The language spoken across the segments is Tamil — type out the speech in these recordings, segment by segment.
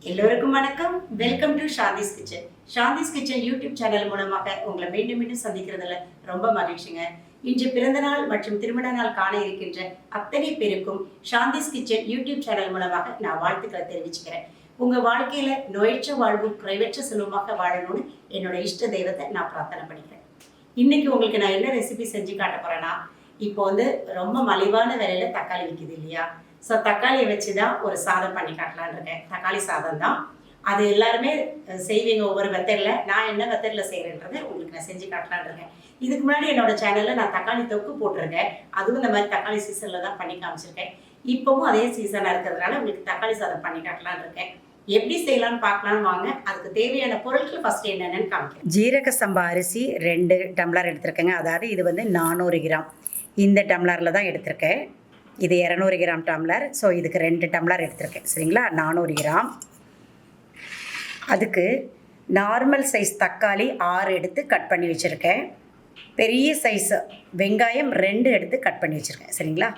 எல்லோருக்கும் வணக்கம். Welcome to Shanthi's kitchen. Shanthi's kitchen YouTube channel மூலமாக உங்களை மீண்டும் மீண்டும் சந்திக்கிறதுல ரொம்ப மகிழ்ச்சிங்க. இன்று பிறந்த நாள் மற்றும் திருமண நாள் காண இருக்கின்ற அத்தனை பேருக்கும் சாந்திஸ் கிச்சன் யூடியூப் சேனல் மூலமாக நான் வாழ்த்துக்களை தெரிவிச்சுக்கிறேன். உங்க வாழ்க்கையில நோயற்ற வாழ்வும் குறைவற்ற செல்வமாக வாழணும்னு என்னோட இஷ்ட தெய்வத்தை நான் பிரார்த்தனை பண்ணிக்கிறேன். இன்னைக்கு உங்களுக்கு நான் என்ன ரெசிபி செஞ்சு காட்ட போறேன்னா, இப்போ ரொம்ப மலிவான விலையில தக்காளி விற்குது இல்லையா? ஸோ தக்காளியை வச்சு தான் ஒரு சாதம் பண்ணி காட்டலான்னு இருக்கேன். தக்காளி சாதம் தான். அது எல்லாருமே செய்வீங்க ஒவ்வொரு மெத்தடில். நான் என்ன மெத்தடில் செய்கிறேன்றதை உங்களுக்கு நான் செஞ்சு காட்டலான்னு இருக்கேன். இதுக்கு முன்னாடி என்னோட சேனலில் நான் தக்காளி தொக்கு போட்டிருக்கேன். அதுவும் இந்த மாதிரி தக்காளி சீசனில் தான் பண்ணி காமிச்சிருக்கேன். இப்போவும் அதே சீசனாக இருக்கிறதுனால உங்களுக்கு தக்காளி சாதம் பண்ணி காட்டலான்னு இருக்கேன். எப்படி செய்யலான்னு பார்க்கலான்னு வாங்க. அதுக்கு தேவையான பொருட்கள் ஃபஸ்ட்டு என்னென்னு காமிக்கிறேன். ஜீரக சம்பா அரிசி 2 டம்ளர் எடுத்திருக்கேங்க. அதாவது இது 400 கிராம். இந்த டம்ளரில் தான் எடுத்திருக்கேன். இது 200 கிராம் டம்ளர். ஸோ இதுக்கு 2 டம்ளர் எடுத்திருக்கேன். சரிங்களா? 400 கிராம். அதுக்கு நார்மல் சைஸ் தக்காளி 6 எடுத்து கட் பண்ணி வச்சுருக்கேன். பெரிய சைஸ் வெங்காயம் 2 எடுத்து கட் பண்ணி வச்சுருக்கேன். சரிங்களா?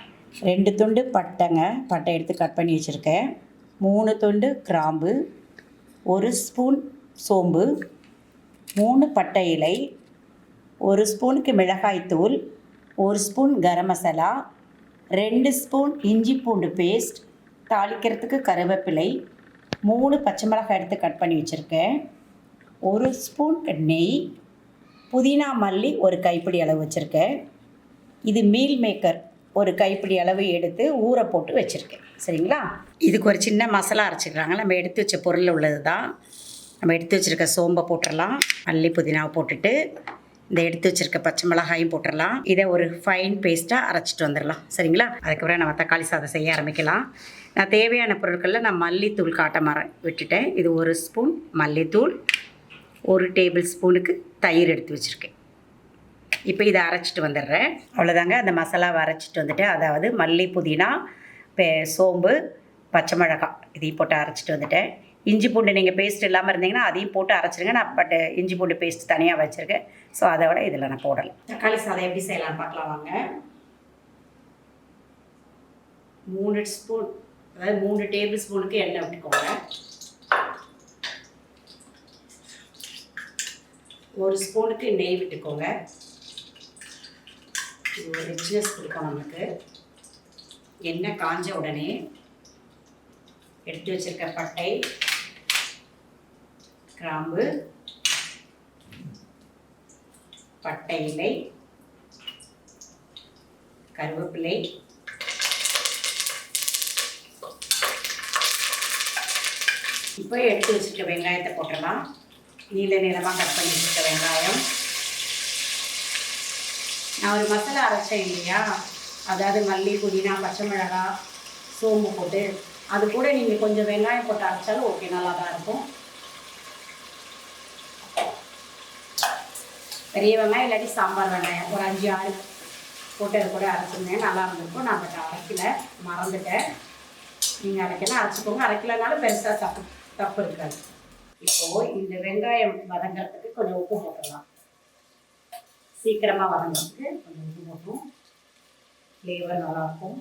2 துண்டு பட்டை எடுத்து கட் பண்ணி வச்சுருக்கேன். 3 துண்டு கிராம்பு, 1 ஸ்பூன் சோம்பு, 3 பட்டை இலை, 1 ஸ்பூனுக்கு மிளகாய்த்தூள், 1 ஸ்பூன் கரம் மசாலா, 2 ஸ்பூன் இஞ்சி பூண்டு பேஸ்ட், தாளிக்கிறதுக்கு கருவேப்பிலை, 3 பச்சை மிளகாய் எடுத்து கட் பண்ணி வச்சுருக்கேன், 1 ஸ்பூன் நெய், புதினா மல்லி 1 கைப்பிடி அளவு வச்சுருக்கேன். இது மீல் மேக்கர் 1 கைப்பிடி அளவு எடுத்து ஊற போட்டு வச்சுருக்கேன். சரிங்களா? இதுக்கு ஒரு சின்ன மசாலா அரைச்சிக்கிறாங்க. நம்ம எடுத்து வச்ச பொருள் உள்ளது தான். நம்ம எடுத்து வச்சுருக்க சோம்பை போட்டுடலாம். மல்லி புதினாவை போட்டுட்டு இந்த எடுத்து வச்சுருக்க பச்சை மிளகாயும் போட்டுடலாம். இதை ஒரு ஃபைன் பேஸ்ட்டாக அரைச்சிட்டு வந்துடலாம். சரிங்களா? அதுக்கப்புறம் நம்ம தக்காளி சாதம் செய்ய ஆரம்பிக்கலாம். நான் தேவையான பொருட்களில் நான் மல்லித்தூள் காட்ட விட்டுட்டேன். இது 1 ஸ்பூன் மல்லித்தூள், 1 டேபிள் ஸ்பூனுக்கு தயிர் எடுத்து வச்சுருக்கேன். இப்போ இதை அரைச்சிட்டு வந்துடுறேன். அவ்வளோதாங்க. அந்த மசாலாவை அரைச்சிட்டு வந்துட்டேன். அதாவது மல்லி புதினா சோம்பு பச்சை மிளகாய் இதையும் போட்டு அரைச்சிட்டு வந்துட்டேன். இஞ்சி பூண்டு நீங்கள் பேஸ்ட் இல்லாமல் இருந்தீங்கன்னா அதையும் போட்டு அரைச்சிருங்க. நான் இஞ்சி பூண்டு பேஸ்ட் தனியாக வச்சுருக்கேன். ஸோ அதோட இதில் நான் போடலாம். தக்காளி சாதம் எப்படி செய்யலாம்னு பார்க்கலாம் வாங்க. 3 ஸ்பூன், அதாவது 3 டேபிள் ஸ்பூனுக்கு எண்ணெய் விட்டுக்கோங்க. 1 ஸ்பூனுக்கு நெய் விட்டுக்கோங்க. இது ஒரு ரிச்னஸ் கொடுக்கும் நமக்கு. எண்ணெய் காஞ்ச உடனே எடுத்து வச்சிருக்க பட்டை, கிராம்பு, பட்டை இலை, கருவேப்பிலை, இப்போ எடுத்து வச்சுருக்க வெங்காயத்தை போட்டுடலாம். நீள நீளமாக கட் பண்ணி வச்சுருக்க வெங்காயம். நான் ஒரு மசாலா அரைச்சேன் இல்லையா? அதாவது மல்லி புதினா பச்சை மிளகாய் சோம்பு போட்டு, அது கூட நீங்கள் கொஞ்சம் வெங்காயம் போட்டு அரைச்சாலும் ஓகே, நல்லா தான் இருக்கும். பெரிய வெங்காயம் இல்லாட்டி சாம்பார் வெங்காயம் ஒரு 5-6 போட்டு அது கூட அரைச்சிருந்தேன், நல்லா இருந்திருக்கும். நான் அதை அரைக்கல, மறந்துட்டேன். நீங்கள் அரைக்கலாம், அரைச்சிக்கோங்க. அரைக்கலனாலும் பெருசாக தப்பு இருக்காது. இப்போது இந்த வெங்காயம் வதங்கிறதுக்கு கொஞ்சம் உப்பு போட்டுடலாம். சீக்கிரமாக வதங்கிறதுக்கு கொஞ்சம் உப்பு போட்டும் ஃப்ளேவர் நல்லாயிருக்கும்.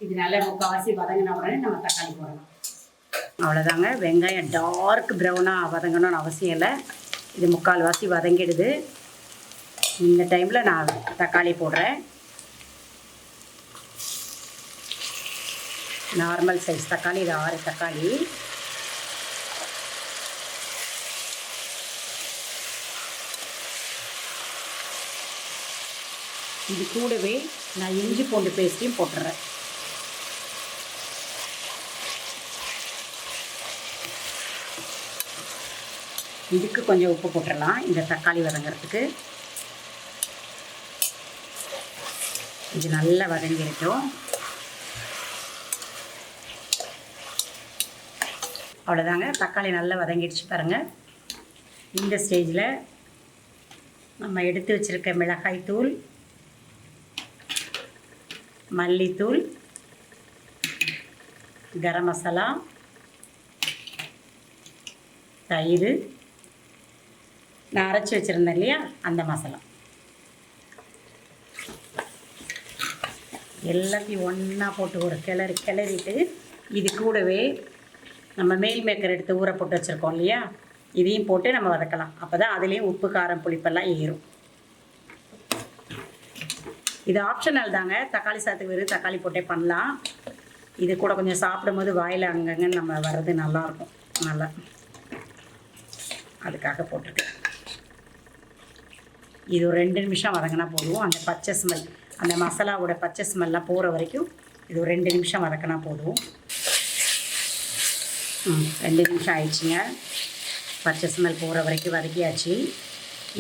இது நல்லா முக்கால்வாசி வதங்கின உடனே நம்ம தக்காளி போடலாம். அவ்வளோதாங்க. வெங்காயம் டார்க் ப்ரௌனாக வதங்கணும்னு அவசியம் இல்லை. இது முக்கால்வாசி வதங்கிடுது. இந்த டைமில் நான் தக்காளி போடுறேன். நார்மல் சைஸ் தக்காளி, இது 6 தக்காளி. இது கூடவே நான் இஞ்சி பூண்டு பேஸ்ட்டையும் போட்டுறேன். இதுக்கு கொஞ்சம் உப்பு போட்டுடலாம் இந்த தக்காளி வதங்கிறதுக்கு. இது நல்லா வதங்கிருக்கும். அவ்வளோதாங்க. தக்காளி நல்லா வதங்கிடுச்சு பாருங்கள். இந்த ஸ்டேஜில் நம்ம எடுத்து வச்சுருக்க மிளகாய்த்தூள், மல்லித்தூள், கரம் மசாலா, தயிர், நான் அரைச்சி வச்சுருந்தேன் இல்லையா அந்த மசாலா, எல்லாத்தையும் ஒன்றா போட்டு ஒரு கிளறிட்டு இது கூடவே நம்ம மீல் மேக்கர் எடுத்து ஊற போட்டு வச்சுருக்கோம் இல்லையா, இதையும் போட்டு நம்ம வதக்கலாம். அப்போ தான் அதுலேயும் உப்பு காரம் புளிப்பெல்லாம் ஏறும். இது ஆப்ஷனல் தாங்க, தக்காளி சாதத்துக்கு வெறும் தக்காளி போட்டே பண்ணலாம். இது கூட கொஞ்சம் சாப்பிடும்போது வாயில் அங்கங்கே நம்ம வர்றது நல்லாயிருக்கும், நல்லா அதுக்காக போட்டிருக்கேன். இது ஒரு 2 நிமிஷம் வதங்கினா போதும். அந்த பச்சை ஸ்மெல், அந்த மசாலாவோட பச்சை ஸ்மெல்லாம் போகிற வரைக்கும் இது ஒரு 2 நிமிஷம் வதக்கினா போதும். 2 நிமிஷம் ஆயிடுச்சுங்க. பச்சை ஸ்மெல் போகிற வரைக்கும் வதக்கியாச்சு.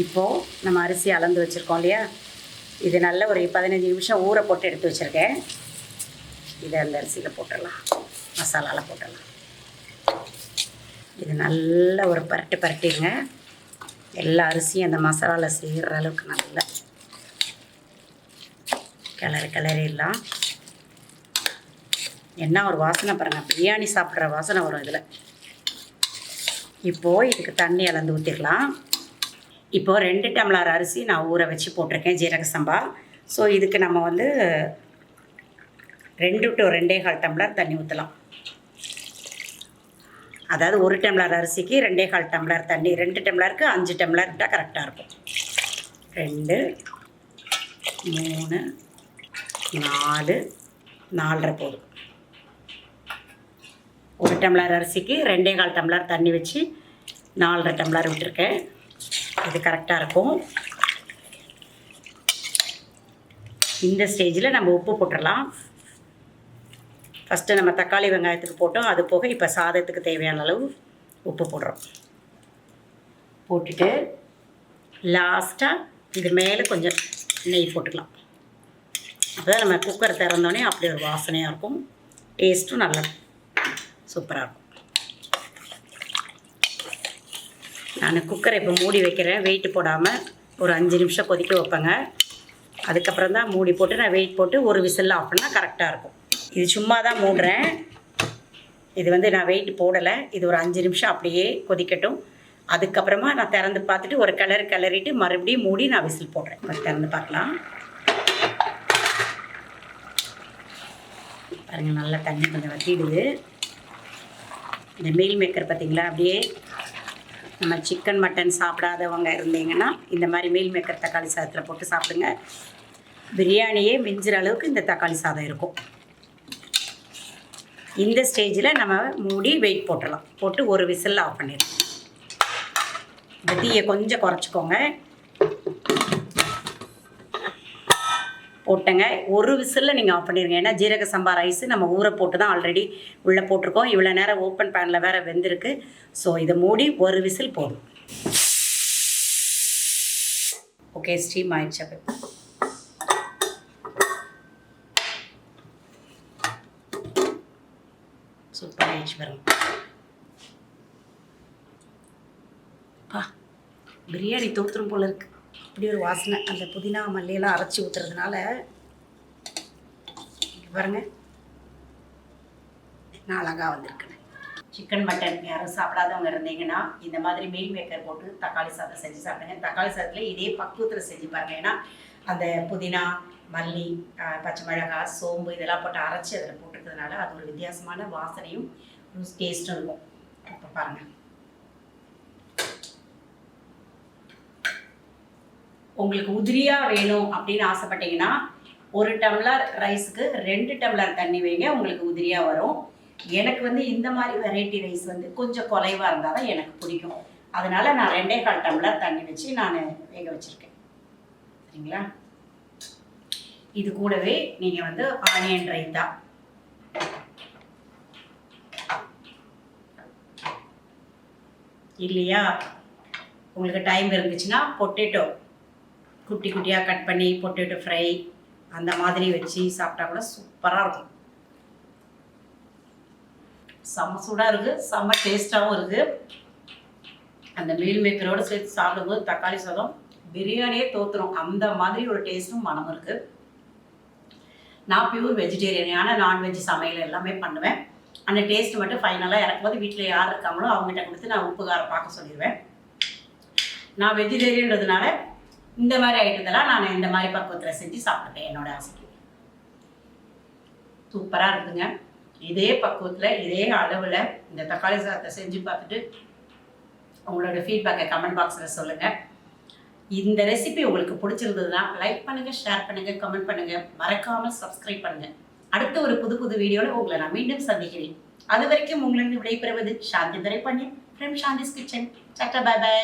இப்போது நம்ம அரிசி அளந்து வச்சுருக்கோம் இல்லையா, இது நல்ல ஒரு 15 நிமிஷம் ஊற போட்டு எடுத்து வச்சுருக்கேன். இதை அந்த அரிசியில் போட்டுடலாம், மசாலாவில் போட்டுடலாம். இது நல்ல ஒரு பரட்டிடுங்க. எல்லா அரிசியும் அந்த மசாலாவில் சேர்கிற அளவுக்கு நல்லா கிளறிடலாம். என்ன ஒரு வாசனை பாருங்கள், பிரியாணி சாப்பிட்ற வாசனை வரும் இதில். இப்போது இதுக்கு தண்ணி அளந்து ஊற்றிடலாம். இப்போது 2 டம்ளர் அரிசி நான் ஊற வச்சு போட்டிருக்கேன், ஜீரக சம்பா. ஸோ இதுக்கு நம்ம வந்து 2 to 2.25 டம்ளர் தண்ணி ஊற்றலாம். அதாவது 1 டம்ளர் அரிசிக்கு 2.25 டம்ளர் தண்ணி. 2 டம்ளருக்கு 5 டம்ளர் விட்டால் கரெக்டாக இருக்கும். 2, 3, 4, 4.5 போதும். 1 டம்ளர் அரிசிக்கு 2.25 டம்ளர் தண்ணி வச்சு 4.5 டம்ளர் விட்டுருக்கேன். இது கரெக்டாக இருக்கும். இந்த ஸ்டேஜில் நம்ம உப்பு போட்டுடலாம். ஃபஸ்ட்டு நம்ம தக்காளி வெங்காயத்துக்கு போட்டோம், அது போக இப்போ சாதத்துக்கு தேவையான அளவு உப்பு போடுறோம். போட்டுட்டு லாஸ்ட்டாக இது மேலே கொஞ்சம் நெய் போட்டுக்கலாம். அப்போ தான் நம்ம குக்கர் திறந்தோடனே அப்படி ஒரு வாசனையாக இருக்கும், டேஸ்ட்டும் நல்லா சூப்பராக இருக்கும். நான் குக்கரை இப்போ மூடி வைக்கிறேன், வெயிட்டு போடாமல் ஒரு 5 நிமிஷம் கொதிக்க வைப்பேங்க. அதுக்கப்புறம் தான் மூடி போட்டு நான் வெயிட் போட்டு ஒரு விசில் ஆஃப் பண்ணால் கரெக்டாக இருக்கும். இது சும்மா தான் மூடுறேன், இது வந்து நான் வெயிட் போடலை. இது ஒரு 5 நிமிஷம் அப்படியே கொதிக்கட்டும். அதுக்கப்புறமா நான் திறந்து பார்த்துட்டு ஒரு கிளறிட்டு மறுபடியும் மூடி நான் விசில் போடுறேன். இப்போ திறந்து பார்க்கலாம். பாருங்கள், நல்லா தண்ணி கொஞ்சம் வற்றிடுது. இந்த மீல் மேக்கர் பார்த்திங்களா, அப்படியே நம்ம சிக்கன் மட்டன் சாப்பிடாதவங்க இருந்தீங்கன்னா இந்த மாதிரி மீல் மேக்கர் தக்காளி சாதத்தில் போட்டு சாப்பிடுங்க. பிரியாணியே மிஞ்சுற அளவுக்கு இந்த தக்காளி சாதம் இருக்கும். இந்த ஸ்டேஜில் நம்ம மூடி வெயிட் போட்டுடலாம். போட்டு ஒரு விசில் ஆஃப் பண்ணிடலாம். இந்த தீயை கொஞ்சம் குறைச்சிக்கோங்க. போட்டங்க, ஒரு விசிலில் நீங்கள் ஆஃப் பண்ணிடுங்க. ஏன்னா ஜீரக சம்பா ரைஸ் நம்ம ஊற போட்டு தான் ஆல்ரெடி உள்ளே போட்டிருக்கோம். இவ்வளோ நேரம் ஓப்பன் பேனில் வேறு வெந்திருக்கு. ஸோ இதை மூடி ஒரு விசில் போதும். ஓகே, ஸ்டீம் ஆயிடுச்சு. சூப்பர் ஆயிடுச்சு பாருங்க. பிரியாணி தோத்துரும் போல இருக்குது, அப்படி ஒரு வாசனை. அந்த புதினா மல்லியெல்லாம் அரைச்சி ஊற்றுறதுனால பாருங்க நான் அழகாக வந்திருக்குன்னு. சிக்கன் மட்டன் யாரும் சாப்பிடாதவங்க இருந்தீங்கன்னா இந்த மாதிரி மீல் மேக்கர் போட்டு தக்காளி சாதம் செஞ்சு சாப்பிடுங்க. தக்காளி சாதத்தில் இதே பக்குவத்தில் செஞ்சு பாருங்கள். ஏன்னா அந்த புதினா, மல்லி, பச்சை மிளகாய், சோம்பு இதெல்லாம் போட்டு அரைச்சி அதில் போட்டுக்கிறதுனால அது ஒரு வித்தியாசமான வாசனையும் டேஸ்ட்டும் இருக்கும். இப்போ பாருங்கள், உங்களுக்கு உதிரியாக வேணும் அப்படின்னு ஆசைப்பட்டீங்கன்னா 1 டம்ளர் ரைஸுக்கு 2 டம்ளர் தண்ணி வைங்க, உங்களுக்கு உதிரியாக வரும். எனக்கு வந்து இந்த மாதிரி வெரைட்டி ரைஸ் வந்து கொஞ்சம் குறைவாக இருந்தால் தான் எனக்கு பிடிக்கும். அதனால் நான் 2.25 டம்ளர் தண்ணி வச்சு நான் வேக வச்சுருக்கேன். சரிங்களா? இது கூடவே நீங்கள் வந்து ஆனியன் ரைத்தா, இல்லையா உங்களுக்கு டைம் இருந்துச்சுன்னா பொட்டேட்டோ குட்டி குட்டியாக கட் பண்ணி பொட்டேட்டோ ஃப்ரை அந்த மாதிரி வச்சு சாப்பிட்டா கூட சூப்பராக இருக்கும். செம்ம சூடாக இருக்குது, செம்ம டேஸ்ட்டாகவும் இருக்குது. அந்த மீல் மேக்கரோடு சேர்த்து சாப்பிடும்போது தக்காளி சாதம் பிரியாணியே தோற்றுரும். அந்த மாதிரி ஒரு டேஸ்ட்டும் மனமும் இருக்குது. நான் பியூர் வெஜிடேரியன், ஆனால் நான்வெஜ் சமையல் எல்லாமே பண்ணுவேன். அந்த டேஸ்ட் மட்டும் ஃபைனலாக இறக்கும்போது வீட்டில் யார் இருக்காங்களோ அவங்ககிட்ட கொடுத்து நான் உப்பு காரம் பார்க்க சொல்லிடுவேன். நான் வெஜிடேரியன்றதுனால இந்த மாதிரி ஐட்டத்தெல்லாம் நான் இந்த மாதிரி பக்குவத்தில் செஞ்சு சாப்பிடுவேன் என்னோட ஆசைக்கு. சூப்பராக இருக்குதுங்க. இதே பக்குவத்தில் இதே அளவில் இந்த தக்காளி சாதத்தை செஞ்சு பார்த்துட்டு உங்களோட ஃபீட்பேக்கை கமெண்ட் பாக்ஸில் சொல்லுங்கள். இந்த ரெசிபி உங்களுக்கு பிடிச்சிருந்ததுன்னா லைக் பண்ணுங்கள், ஷேர் பண்ணுங்கள், கமெண்ட் பண்ணுங்கள், மறக்காமல் சப்ஸ்கிரைப் பண்ணுங்கள். அடுத்த ஒரு புது வீடியோவில் உங்களை நான் மீண்டும் சந்திக்கிறேன். அது வரைக்கும் உங்களிருந்து விடைபெறுவது சாந்தி துரைபாண்டியன் ஃப்ரம் சாந்திஸ் கிச்சன். டாடா, பை பை.